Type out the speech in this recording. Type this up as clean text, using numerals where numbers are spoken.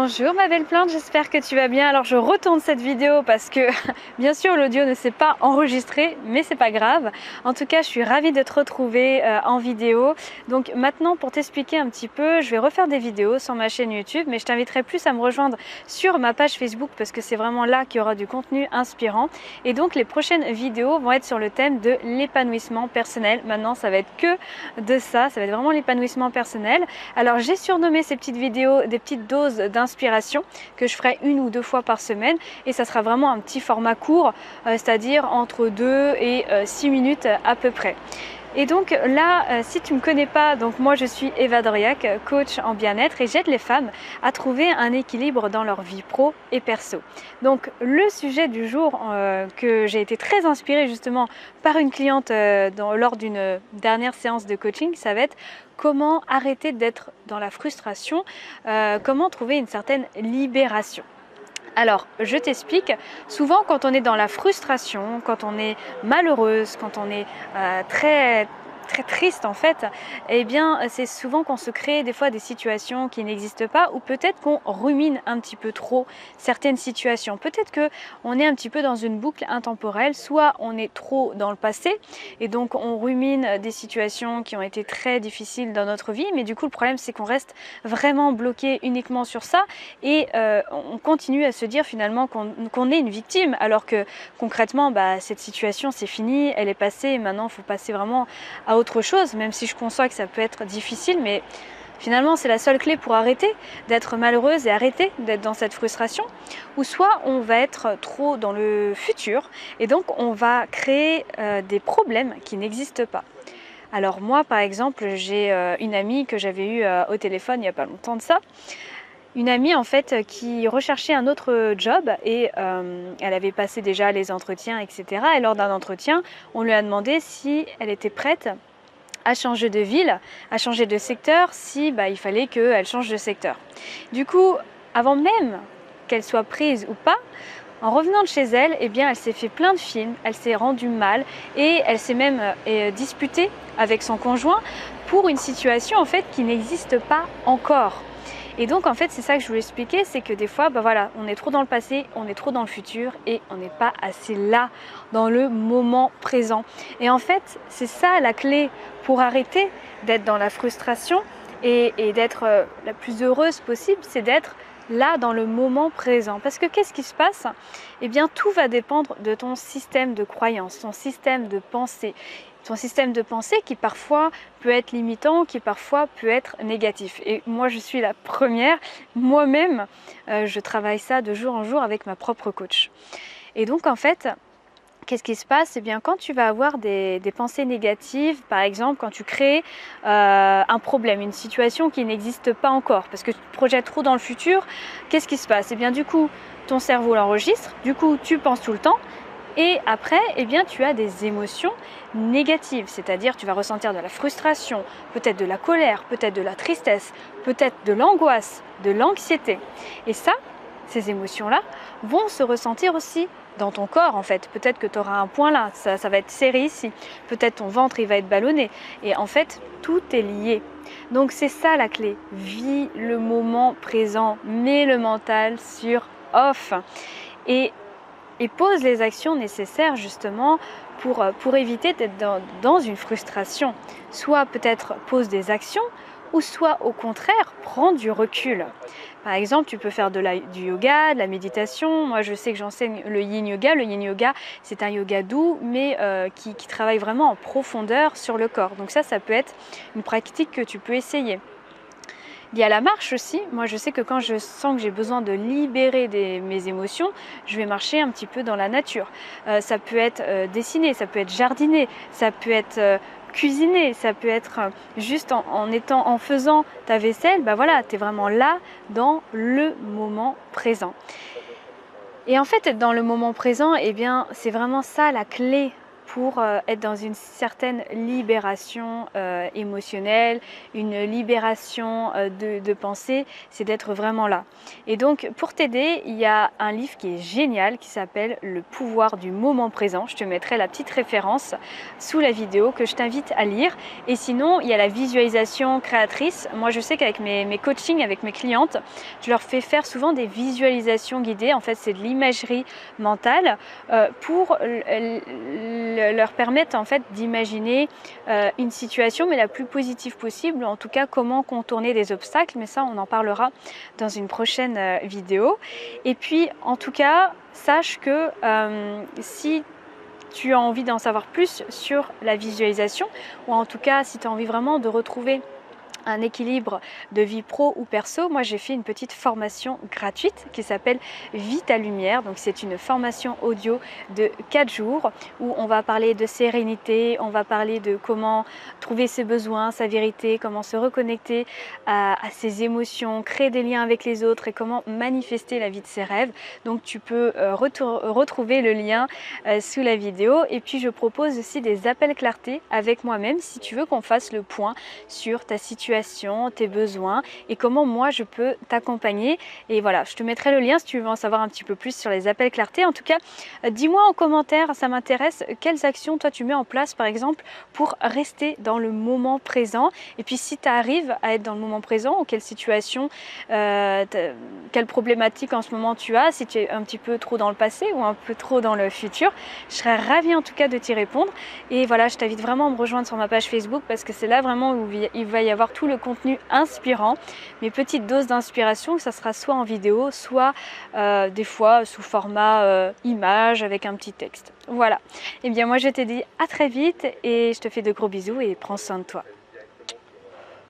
Bonjour ma belle plante, j'espère que tu vas bien. Alors je retourne cette vidéo parce que bien sûr l'audio ne s'est pas enregistré, mais c'est pas grave. En tout cas, je suis ravie de te retrouver en vidéo. Donc maintenant, pour t'expliquer un petit peu, je vais refaire des vidéos sur ma chaîne YouTube, mais je t'inviterai plus à me rejoindre sur ma page Facebook parce que c'est vraiment là qu'il y aura du contenu inspirant. Et donc les prochaines vidéos vont être sur le thème de l'épanouissement personnel. Maintenant, ça va être que de ça va être vraiment l'épanouissement personnel. Alors j'ai surnommé ces petites vidéos des petites doses d'inspiration que je ferai 1 ou 2 fois par semaine, et ça sera vraiment un petit format court, c'est-à-dire entre 2 et 6 minutes à peu près. Et donc là, si tu ne me connais pas, donc moi je suis Eva Doriac, coach en bien-être, et j'aide les femmes à trouver un équilibre dans leur vie pro et perso. Donc le sujet du jour, que j'ai été très inspirée justement par une cliente lors d'une dernière séance de coaching, ça va être comment arrêter d'être dans la frustration, comment trouver une certaine libération. Alors, je t'explique, souvent quand on est dans la frustration, quand on est malheureuse, quand on est très triste en fait, eh bien c'est souvent qu'on se crée des fois des situations qui n'existent pas, ou peut-être qu'on rumine un petit peu trop certaines situations. Peut-être qu'on est un petit peu dans une boucle intemporelle, soit on est trop dans le passé et donc on rumine des situations qui ont été très difficiles dans notre vie, mais du coup le problème c'est qu'on reste vraiment bloqué uniquement sur ça et on continue à se dire finalement qu'on est une victime, alors que concrètement cette situation c'est fini, elle est passée et maintenant il faut passer vraiment à autre chose, même si je conçois que ça peut être difficile, mais finalement c'est la seule clé pour arrêter d'être malheureuse et arrêter d'être dans cette frustration. Ou soit on va être trop dans le futur et donc on va créer des problèmes qui n'existent pas. Alors moi par exemple, j'ai une amie que j'avais eue au téléphone il n'y a pas longtemps de ça. Une amie en fait qui recherchait un autre job et elle avait passé déjà les entretiens, etc. Et lors d'un entretien, on lui a demandé si elle était prête à changer de ville, à changer de secteur, si il fallait qu'elle change de secteur. Du coup, avant même qu'elle soit prise ou pas, en revenant de chez elle, eh bien, elle s'est fait plein de films, elle s'est rendue mal et elle s'est même disputée avec son conjoint pour une situation en fait qui n'existe pas encore. Et donc en fait c'est ça que je voulais expliquer, c'est que des fois on est trop dans le passé, on est trop dans le futur et on n'est pas assez là dans le moment présent. Et en fait c'est ça la clé pour arrêter d'être dans la frustration et d'être la plus heureuse possible, c'est d'être là dans le moment présent. Parce que qu'est-ce qui se passe? Eh bien tout va dépendre de ton système de croyance, ton système de pensée. Ton système de pensée qui parfois peut être limitant, qui parfois peut être négatif. Et moi je suis la première, moi-même je travaille ça de jour en jour avec ma propre coach. Et donc en fait, qu'est-ce qui se passe? Eh bien, quand tu vas avoir des pensées négatives, par exemple, quand tu crées un problème, une situation qui n'existe pas encore, parce que tu te projettes trop dans le futur, qu'est-ce qui se passe? Eh bien, du coup, ton cerveau l'enregistre, du coup, tu penses tout le temps, et après, eh bien, tu as des émotions négatives, c'est-à-dire tu vas ressentir de la frustration, peut-être de la colère, peut-être de la tristesse, peut-être de l'angoisse, de l'anxiété. Et ça, ces émotions-là vont se ressentir aussi dans ton corps en fait. Peut-être que tu auras un point là, ça va être serré ici. Peut-être ton ventre il va être ballonné. Et en fait, tout est lié. Donc c'est ça la clé. Vis le moment présent, mets le mental sur off. Et pose les actions nécessaires justement pour éviter d'être dans une frustration. Soit peut-être pose des actions, ou soit au contraire prends du recul. Par exemple, tu peux faire du yoga, de la méditation. Moi je sais que j'enseigne le yin yoga. Le yin yoga c'est un yoga doux mais qui travaille vraiment en profondeur sur le corps. Donc ça peut être une pratique que tu peux essayer. Il y a la marche aussi. Moi je sais que quand je sens que j'ai besoin de libérer mes émotions, je vais marcher un petit peu dans la nature. Ça peut être dessiner, ça peut être jardiner, ça peut être cuisiner, ça peut être juste en faisant ta vaisselle, tu es vraiment là dans le moment présent. Et en fait, être dans le moment présent, eh bien, c'est vraiment ça la clé pour être dans une certaine libération émotionnelle, une libération de pensée, c'est d'être vraiment là. Et donc pour t'aider, il y a un livre qui est génial qui s'appelle Le pouvoir du moment présent. Je te mettrai la petite référence sous la vidéo que je t'invite à lire. Et sinon, il y a la visualisation créatrice. Moi, je sais qu'avec mes coachings, avec mes clientes, je leur fais faire souvent des visualisations guidées. En fait, c'est de l'imagerie mentale pour leur permettre en fait d'imaginer une situation, mais la plus positive possible. En tout cas, comment contourner des obstacles. Mais ça, on en parlera dans une prochaine vidéo. Et puis, en tout cas, sache que si tu as envie d'en savoir plus sur la visualisation, ou en tout cas si tu as envie vraiment de retrouver un équilibre de vie pro ou perso, moi j'ai fait une petite formation gratuite qui s'appelle Vie ta lumière. Donc c'est une formation audio de 4 jours où on va parler de sérénité, on va parler de comment trouver ses besoins, sa vérité, comment se reconnecter à ses émotions, créer des liens avec les autres et comment manifester la vie de ses rêves. Donc tu peux retrouver le lien sous la vidéo. Et puis je propose aussi des appels clarté avec moi-même si tu veux qu'on fasse le point sur ta situation, tes besoins et comment moi je peux t'accompagner. Et voilà, je te mettrai le lien si tu veux en savoir un petit peu plus sur les appels clarté. En tout cas, dis-moi en commentaire, ça m'intéresse, quelles actions toi tu mets en place par exemple pour rester dans le moment présent. Et puis si tu arrives à être dans le moment présent, ou quelle situation, quelle problématique en ce moment tu as, si tu es un petit peu trop dans le passé ou un peu trop dans le futur, je serais ravie en tout cas de t'y répondre. Et voilà, je t'invite vraiment à me rejoindre sur ma page Facebook parce que c'est là vraiment où il va y avoir tout le contenu inspirant, mes petites doses d'inspiration, que ça sera soit en vidéo, soit des fois sous format image avec un petit texte. Voilà. Et bien moi je te dis à très vite et je te fais de gros bisous et prends soin de toi.